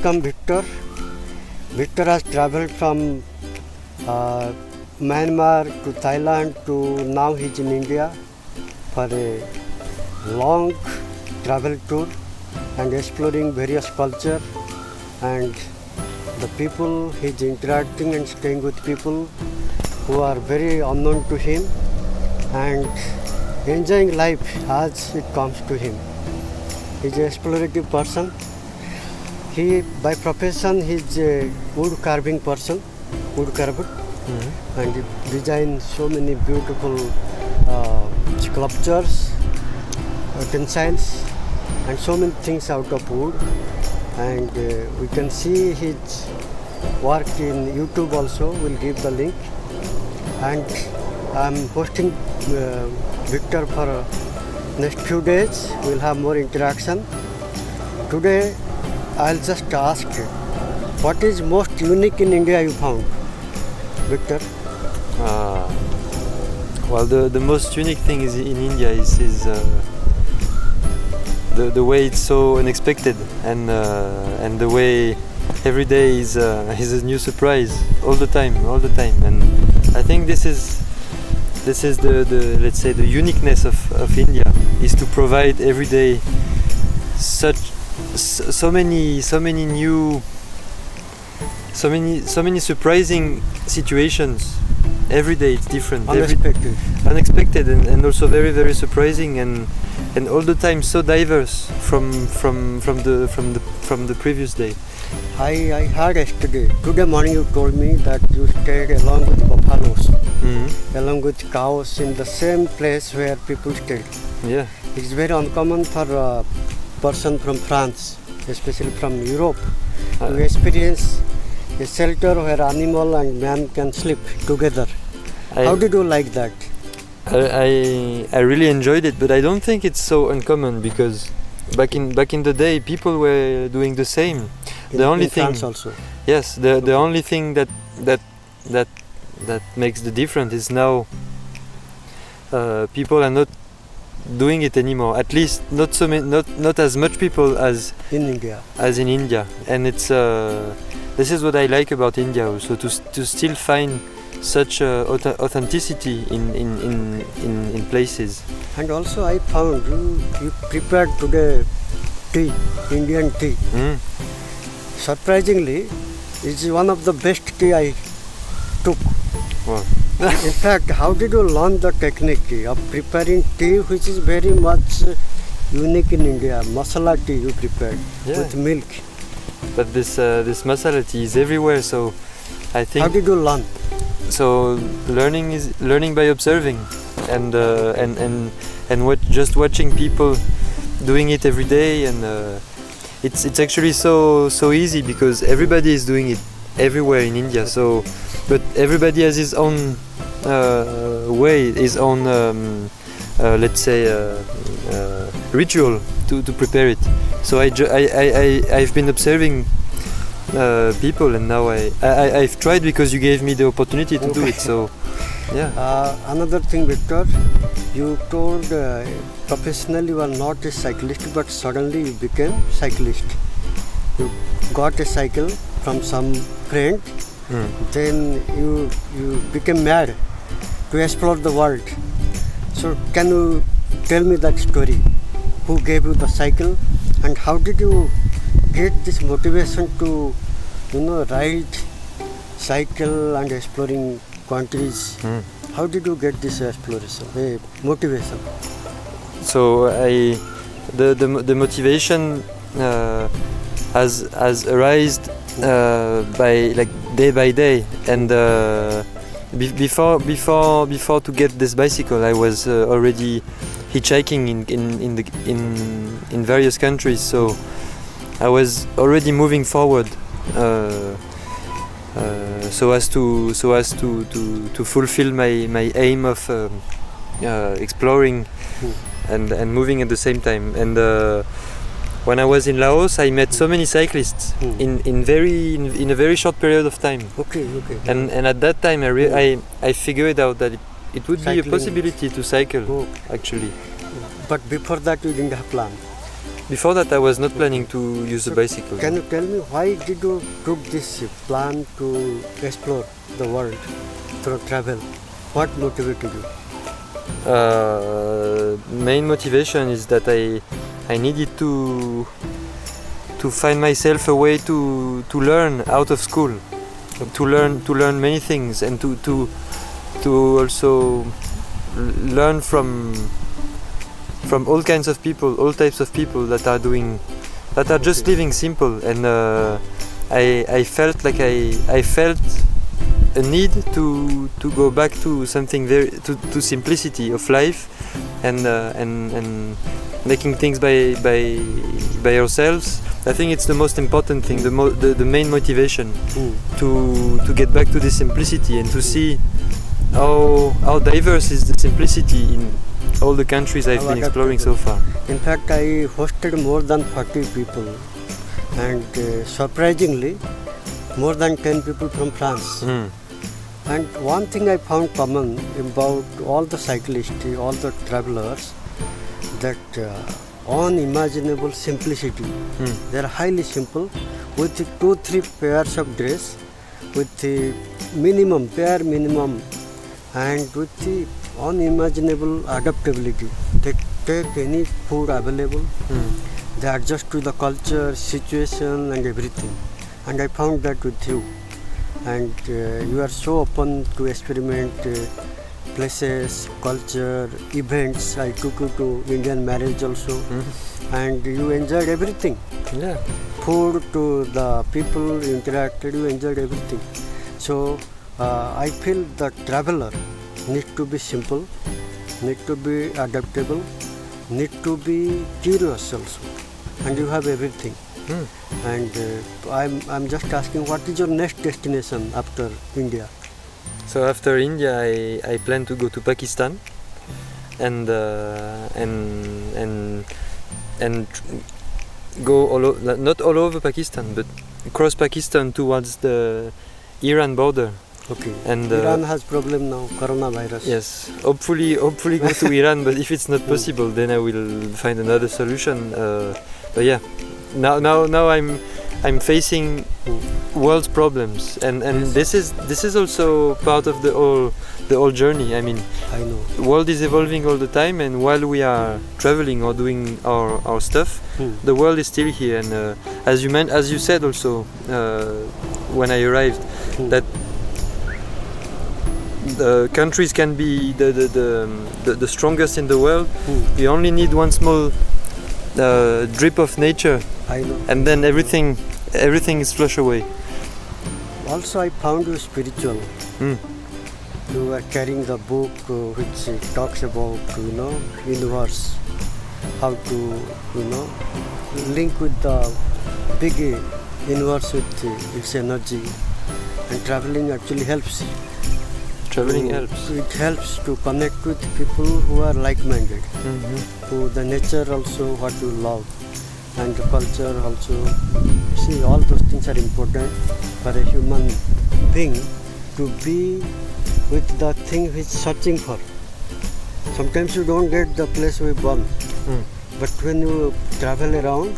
welcome Victor. Victor has traveled from Myanmar to Thailand to now he's in India for a long travel tour and exploring various culture, and the people he's interacting and staying with people who are very unknown to him and enjoying life as it comes to him. He's an explorative person. He, by profession, he's a wood carving person, wood carver, and he designs so many beautiful sculptures, utensils, and so many things out of wood. And we can see his work in YouTube also. We'll give the link. And I'm hosting Victor for next few days. We'll have more interaction. Today, I'll just ask you, what is most unique in India you found, Victor? Well, the most unique thing is in India is the way it's so unexpected, and the way every day is a new surprise all the time, and I think this is the let's say the uniqueness of India, is to provide every day so many surprising situations. Every day it's different, unexpected and also very, very surprising, and all the time so diverse from the previous day. I heard yesterday. Today morning you told me that you stayed along with buffaloes, along with cows in the same place where people stayed. Yeah, it's very uncommon for a person from France, especially from Europe, to experience a shelter where animal and man can sleep together. How did you like that? I really enjoyed it, but I don't think it's so uncommon, because back in the day people were doing the same. The only thing, France also. Yes, the only thing that makes the difference is now people are not doing it anymore. At least not so many, not as much people as in India. And it's this is what I like about India also, to still find such authenticity in places. And also I found you prepared today tea, Indian tea. Surprisingly, it's one of the best tea I took. Wow. In fact, how did you learn the technique of preparing tea, which is very much unique in India? Masala tea you prepared with milk. But this masala tea is everywhere, so I think. How did you learn? So learning by observing, and just watching people doing it every day, and it's actually so easy, because everybody is doing it everywhere in India. So, but everybody has his own way, his own let's say ritual to prepare it. So I've been observing people, and now I've tried because you gave me the opportunity to do it. So yeah. Another thing, Victor, you told professionally you are not a cyclist, but suddenly you became cyclist. You got a cycle from some friend, then you became mad to explore the world. So can you tell me that story? Who gave you the cycle, and how did you get this motivation to ride cycle and exploring countries? How did you get this exploration, motivation? So the motivation has arisen by day by day, and before to get this bicycle, I was already hitchhiking in various countries. So I was already moving forward, so as to fulfill my aim of exploring and moving at the same time. And when I was in Laos, I met so many cyclists in a very short period of time. Okay. And at that time, I figured out that it would be a possibility to cycle, actually. But before that, you didn't have plan. Before that, I was not planning to use the bicycle. Can you tell me why did you took this plan to explore the world through travel? What motivated you? Main motivation is that I needed to find myself a way to learn out of school, to learn many things, and to also learn from all kinds of people, all types of people that are just living simple. And I felt like I felt a need to go back to something to simplicity of life, and making things by ourselves. I think it's the most important thing, the main motivation to get back to this simplicity and to see how diverse is the simplicity in all the countries I've been exploring so far. In fact, I hosted more than 40 people, and surprisingly, more than 10 people from France. And one thing I found common about all the cyclists, all the travelers, that unimaginable simplicity. They are highly simple, with 2-3 pairs of dress, with the bare minimum, and with the unimaginable adaptability. They take any food available, they adjust to the culture, situation, and everything. And I found that with you. And you are so open to experiment places, culture, events. I took you to Indian marriage also, and you enjoyed everything. Yeah. Food to the people you interacted, you enjoyed everything. So I feel the traveler need to be simple, need to be adaptable, need to be curious also, and you have everything. And I'm just asking, what is your next destination after India? So after India, I plan to go to Pakistan, and go not all over Pakistan, but cross Pakistan towards the Iran border. Okay. And Iran has problem now, coronavirus. Yes, hopefully go to Iran. But if it's not possible, then I will find another solution. But yeah, now I'm facing world's problems, and this is also part of the whole journey. I mean, I know. the world is evolving all the time, and while we are traveling or doing our stuff, the world is still here. And as you said also when I arrived, that the countries can be the strongest in the world. You only need one small drip of nature, I know. and then everything is flushed away. Also, I found you spiritual. You are carrying the book which talks about universe, how to link with the big universe with its energy, and traveling actually helps. Traveling helps. It helps to connect with people who are like-minded, who the nature also what you love, and the culture also. See, all those things are important for a human being to be with the thing which searching for. Sometimes you don't get the place we born, but when you travel around,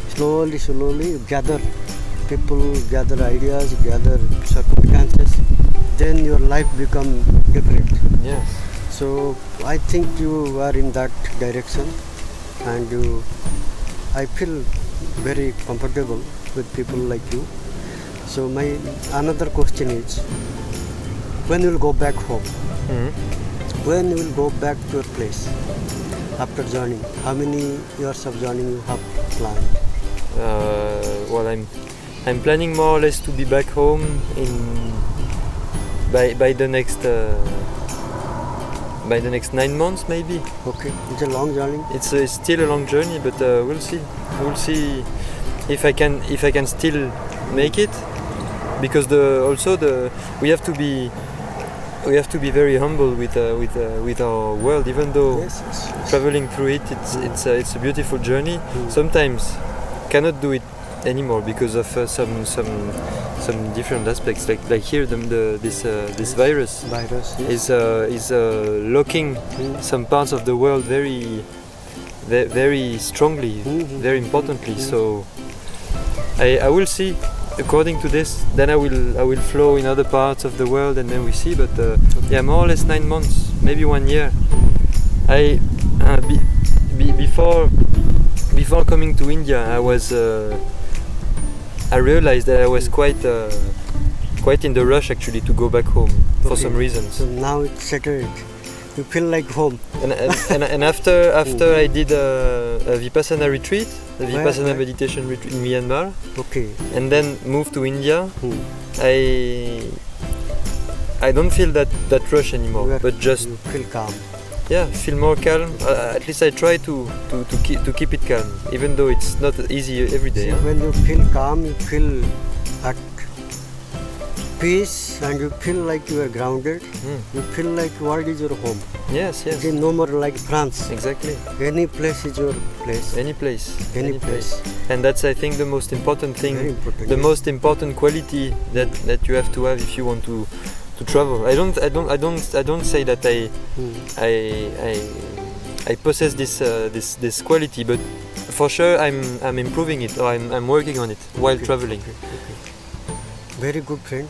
slowly you gather people, gather ideas, gather circumstances, then your life become different. Yes. So I think you are in that direction, and I feel very comfortable with people like you. So my another question is, when you will go back home? When you will go back to your place after joining? How many years of joining you have planned? Well, I'm planning more or less to be back home by the next 9 months maybe. Okay, it's a long journey. It's still a long journey, but we'll see. We'll see if I can still make it, because we have to be very humble with our world, even though Yes. traveling through it, it's a beautiful journey. Sometimes cannot do it anymore because of some different aspects, like here this virus Virus. Yes. is locking some parts of the world very very strongly, Mhm. very importantly. Mhm. So I will see. According to this, then I will flow in other parts of the world, and then we see. But yeah, more or less 9 months, maybe 1 year. I before coming to India, I realized that I was quite in the rush actually to go back home for Okay. some reasons. So now it's settled. You feel like home. And after I did a Vipassana retreat, a Where- Vipassana where? meditation retreat in Myanmar, Okay. and then moved to India, Hmm. I don't feel that rush anymore, You are- but just you feel calm. feel more calm. At least I try to keep it calm, even though it's not easy every day. See, Huh? when you feel calm, you feel at peace, and you feel like you are grounded. Mm. You feel like world is your home. Yes, It is no more like France. exactly. Any place is your place. Any place, Any place. and that's I think the most important thing. Very important. The most important quality that you have to have if you want to travel. I don't say that Hmm. I possess this quality, but for sure I'm improving it, or I'm working on it while traveling. Very good friend.